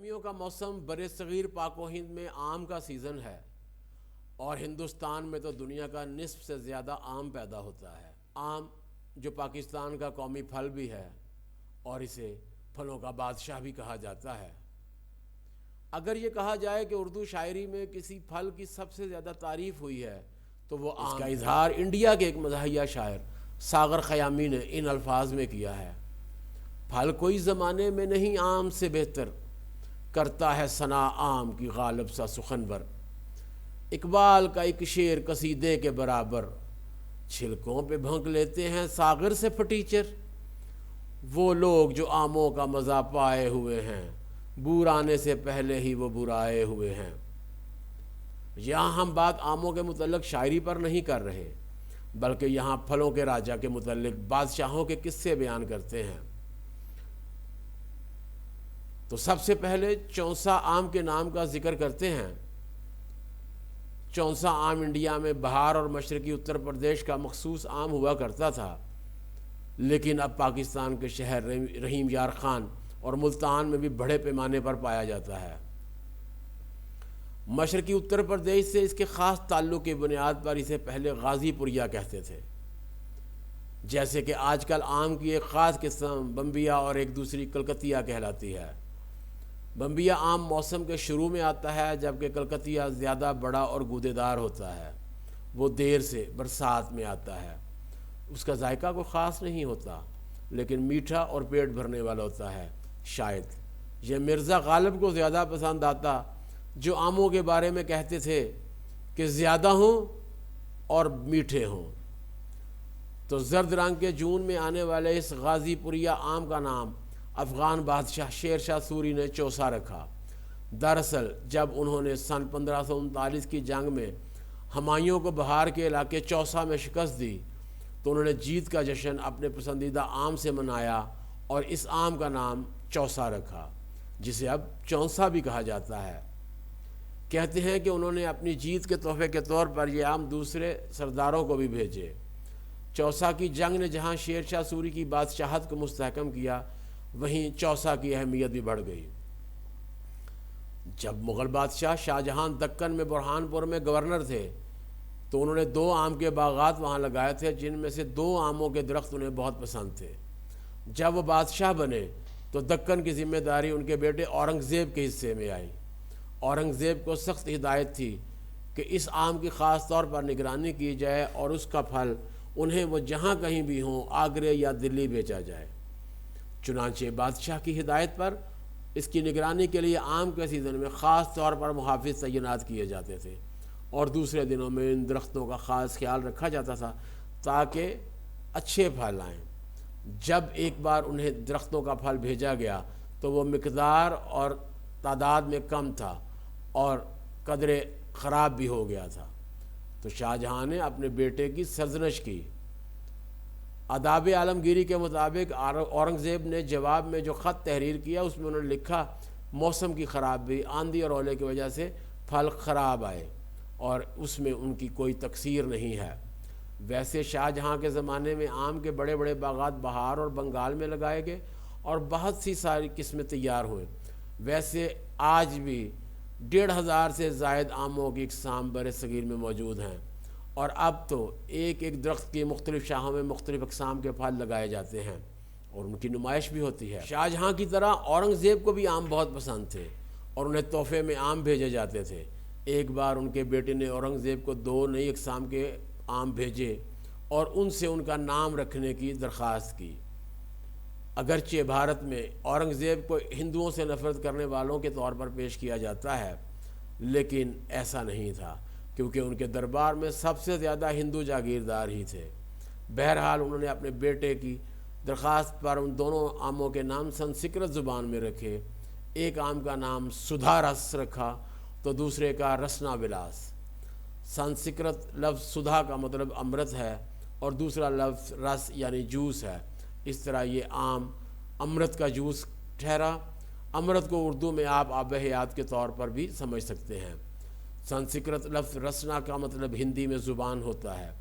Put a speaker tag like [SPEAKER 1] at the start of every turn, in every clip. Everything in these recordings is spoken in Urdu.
[SPEAKER 1] گرمیوں کا موسم بر صغیر پاک و ہند میں آم کا سیزن ہے، اور ہندوستان میں تو دنیا کا نصف سے زیادہ آم پیدا ہوتا ہے۔ آم جو پاکستان کا قومی پھل بھی ہے اور اسے پھلوں کا بادشاہ بھی کہا جاتا ہے۔ اگر یہ کہا جائے کہ اردو شاعری میں کسی پھل کی سب سے زیادہ تعریف ہوئی ہے تو وہ آم کا اظہار انڈیا کے ایک مزاحیہ شاعر ساغر خیامی نے ان الفاظ میں کیا ہے: پھل کوئی زمانے میں نہیں آم سے بہتر، کرتا ہے ثنا آم کی غالب سا سخنور۔ اقبال کا ایک شعر قصیدے کے برابر، چھلکوں پہ بھونک لیتے ہیں ساغر سے پھٹیچر۔ وہ لوگ جو آموں کا مزہ پائے ہوئے ہیں، بور آنے سے پہلے ہی وہ برائے ہوئے ہیں۔ یہاں ہم بات آموں کے متعلق شاعری پر نہیں کر رہے، بلکہ یہاں پھلوں کے راجا کے متعلق بادشاہوں کے قصے بیان کرتے ہیں۔ تو سب سے پہلے چونسا آم کے نام کا ذکر کرتے ہیں۔ چونسا آم انڈیا میں بہار اور مشرقی اتر پردیش کا مخصوص آم ہوا کرتا تھا، لیکن اب پاکستان کے شہر رحیم یار خان اور ملتان میں بھی بڑے پیمانے پر پایا جاتا ہے۔ مشرقی اتر پردیش سے اس کے خاص تعلق کی بنیاد پر اسے پہلے غازی پوریا کہتے تھے، جیسے کہ آج کل آم کی ایک خاص قسم بمبیا اور ایک دوسری کلکتیا کہلاتی ہے۔ بمبیا آم موسم کے شروع میں آتا ہے، جبکہ کلکتیا زیادہ بڑا اور گودے دار ہوتا ہے۔ وہ دیر سے برسات میں آتا ہے۔ اس کا ذائقہ کوئی خاص نہیں ہوتا، لیکن میٹھا اور پیٹ بھرنے والا ہوتا ہے۔ شاید یہ مرزا غالب کو زیادہ پسند آتا، جو آموں کے بارے میں کہتے تھے کہ زیادہ ہوں اور میٹھے ہوں۔ تو زرد رنگ کے جون میں آنے والے اس غازی پوریا آم کا نام افغان بادشاہ شیر شاہ سوری نے چوسا رکھا۔ دراصل جب انہوں نے سن 1539 کی جنگ میں ہمایوں کو بہار کے علاقے چوسا میں شکست دی تو انہوں نے جیت کا جشن اپنے پسندیدہ آم سے منایا اور اس آم کا نام چوسا رکھا، جسے اب چونسا بھی کہا جاتا ہے۔ کہتے ہیں کہ انہوں نے اپنی جیت کے تحفے کے طور پر یہ آم دوسرے سرداروں کو بھی بھیجے۔ چوسا کی جنگ نے جہاں شیر شاہ سوری کی بادشاہت کو مستحکم کیا، وہیں چوسا کی اہمیت بھی بڑھ گئی۔ جب مغل بادشاہ شاہ جہان دکن میں برہان پور میں گورنر تھے تو انہوں نے 2 آم کے باغات وہاں لگائے تھے، جن میں سے 2 آموں کے درخت انہیں بہت پسند تھے۔ جب وہ بادشاہ بنے تو دکن کی ذمہ داری ان کے بیٹے اورنگزیب کے حصے میں آئی۔ اورنگزیب کو سخت ہدایت تھی کہ اس آم کی خاص طور پر نگرانی کی جائے اور اس کا پھل انہیں وہ جہاں کہیں بھی ہوں آگرے یا دلی بھیجا جائے۔ چنانچہ بادشاہ کی ہدایت پر اس کی نگرانی کے لیے آم کے سیزن میں خاص طور پر محافظ تعینات کیے جاتے تھے، اور دوسرے دنوں میں ان درختوں کا خاص خیال رکھا جاتا تھا تاکہ اچھے پھل آئیں۔ جب ایک بار انہیں درختوں کا پھل بھیجا گیا تو وہ مقدار اور تعداد میں کم تھا اور قدرے خراب بھی ہو گیا تھا، تو شاہ جہاں نے اپنے بیٹے کی سرزنش کی۔ آداب عالمگیری کے مطابق اورنگزیب نے جواب میں جو خط تحریر کیا اس میں انہوں نے لکھا: موسم کی خرابی، آندھی اور اولے کی وجہ سے پھل خراب آئے اور اس میں ان کی کوئی تقصیر نہیں ہے۔ ویسے شاہ جہاں کے زمانے میں آم کے بڑے بڑے باغات بہار اور بنگال میں لگائے گئے اور بہت سی ساری قسمیں تیار ہوئے۔ ویسے آج بھی 1500 سے زائد آموں کی اقسام بر صغیر میں موجود ہیں، اور اب تو ایک ایک درخت کی مختلف شاخوں میں مختلف اقسام کے پھل لگائے جاتے ہیں اور ان کی نمائش بھی ہوتی ہے۔ شاہ جہاں کی طرح اورنگزیب کو بھی آم بہت پسند تھے اور انہیں تحفے میں آم بھیجے جاتے تھے۔ ایک بار ان کے بیٹے نے اورنگزیب کو 2 نئی اقسام کے آم بھیجے اور ان سے ان کا نام رکھنے کی درخواست کی۔ اگرچہ بھارت میں اورنگزیب کو ہندوؤں سے نفرت کرنے والوں کے طور پر پیش کیا جاتا ہے، لیکن ایسا نہیں تھا، کیونکہ ان کے دربار میں سب سے زیادہ ہندو جاگیردار ہی تھے۔ بہرحال انہوں نے اپنے بیٹے کی درخواست پر ان دونوں آموں کے نام سنسکرت زبان میں رکھے۔ ایک آم کا نام سدھا رس رکھا تو دوسرے کا رسنا ولاس۔ سنسکرت لفظ سدھا کا مطلب امرت ہے اور دوسرا لفظ رس یعنی جوس ہے۔ اس طرح یہ آم امرت کا جوس ٹھہرا۔ امرت کو اردو میں آپ آب حیات کے طور پر بھی سمجھ سکتے ہیں۔ سنسکرت لفظ رسنا کا مطلب ہندی میں زبان ہوتا ہے،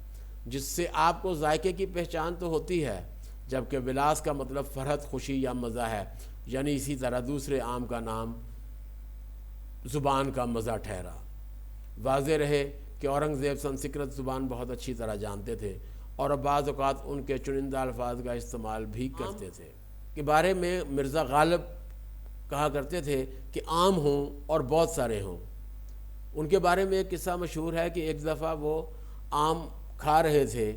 [SPEAKER 1] جس سے آپ کو ذائقے کی پہچان تو ہوتی ہے، جبکہ ولاس کا مطلب فرحت، خوشی یا مزہ ہے۔ یعنی اسی طرح دوسرے آم کا نام زبان کا مزہ ٹھہرا۔ واضح رہے کہ اورنگزیب سنسکرت زبان بہت اچھی طرح جانتے تھے اور بعض اوقات ان کے چنندہ الفاظ کا استعمال بھی کرتے تھے۔ کے بارے میں مرزا غالب کہا کرتے تھے کہ عام ہوں اور بہت سارے ہوں۔ ان کے بارے میں ایک قصہ مشہور ہے کہ ایک دفعہ وہ آم کھا رہے تھے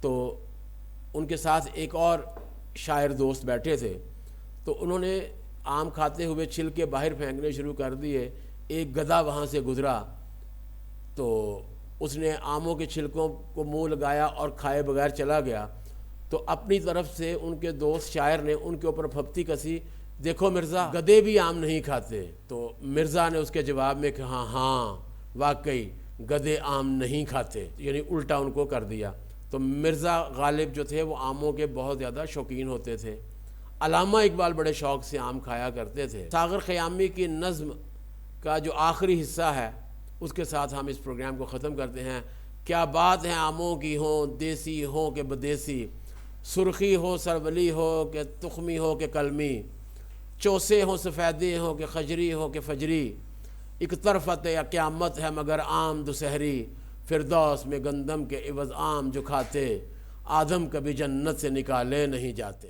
[SPEAKER 1] تو ان کے ساتھ ایک اور شاعر دوست بیٹھے تھے، تو انہوں نے آم کھاتے ہوئے چھلکے باہر پھینکنے شروع کر دیے۔ ایک گدھا وہاں سے گزرا تو اس نے آموں کے چھلکوں کو منہ لگایا اور کھائے بغیر چلا گیا۔ تو اپنی طرف سے ان کے دوست شاعر نے ان کے اوپر پھپتی کسی، دیکھو مرزا، گدھے بھی آم نہیں کھاتے۔ تو مرزا نے اس کے جواب میں کہا ہاں واقعی گدھے آم نہیں کھاتے، یعنی الٹا ان کو کر دیا۔ تو مرزا غالب جو تھے وہ آموں کے بہت زیادہ شوقین ہوتے تھے۔ علامہ اقبال بڑے شوق سے آم کھایا کرتے تھے۔ ساغر خیامی کی نظم کا جو آخری حصہ ہے اس کے ساتھ ہم اس پروگرام کو ختم کرتے ہیں۔ کیا بات ہے آموں کی ہوں، دیسی ہوں کہ بدیسی، سرخی ہو سرولی ہو کہ تخمی ہو کہ کلمی، چوسے ہوں سفیدے ہوں کہ خجری ہو کہ فجری، ایک طرفت یا قیامت ہے مگر عام دوسہری، فردوس میں گندم کے عوض عام جو کھاتے، آدم کبھی جنت سے نکالے نہیں جاتے۔